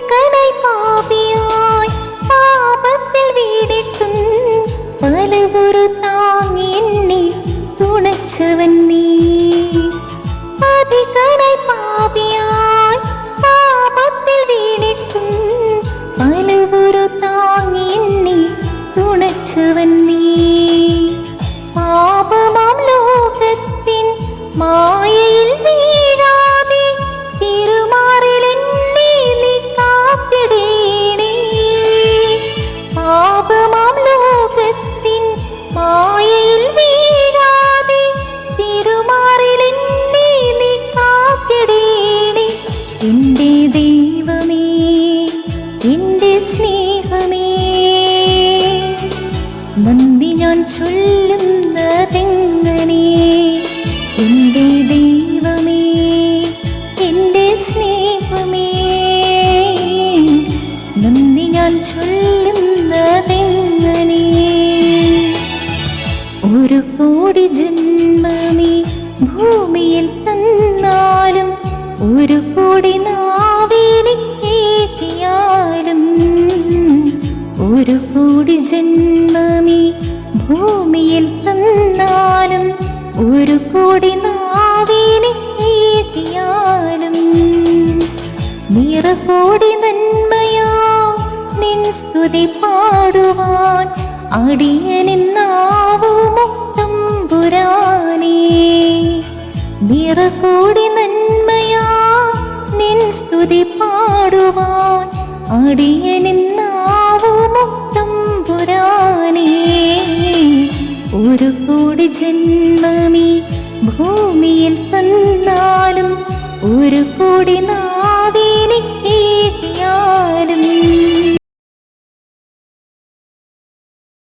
അധികനായി പാപിയായി പാപത്തിൽ വീണിട്ടും പലവുരു താങ്ങി എന്നെ തുണച്ചവൻ നീ. അധികനായി പാപിയായി പാപത്തിൽ വീണിട്ടും പലവുരു താങ്ങി എന്നെ തുണച്ചവൻ നീ. പാപമാം ലോകത്തിൻ മായയിൽ വീഴാതെ തിരുമാറിൽ എന്നെ നീ കാത്തിടേണേ. പാപമാം ലോകത്തിൻ മായയിൽ വീഴാതെ തിരുമാറിൽ എന്നെ നീ കാത്തിടേണേ. എൻ്റെ ദൈവമേ, എൻ്റെ സ്നേഹമേ, നന്ദി ഞാൻ ചൊല്ലുന്നതെങ്ങനെ. എൻ്റെ ദൈവമേ, എൻ്റെ സ്നേഹമേ, നന്ദി ഞാൻ ചൊല്ലുന്നതെങ്ങനെ. ഒരു കോടി ജന്മമേ ഭൂമിയിൽ തന്നാലും ഒരു കോടി നാവിനിക്കേകിയാലും ഒരു കോടി ജന്മമേ ഭൂമിയിൽ തന്നാലും ഒരു കോടി നാവിനിക്കേകിയാലും നിറകോടി നന്മയാ നിൻ സ്തുതി പാടുവാൻ അടിയനിന്നാവുമുക്തം പുരാനേ. നിറകോടി നന്മയാ നിൻ സ്തുതി പാടുവാൻ അടിയനിന്നാവുമുക്തം പുരാനേ. ഒരു കോടി ജന്മമേ ഭൂമിയിൽ തന്നാലും ഒരു കോടി നാവിനി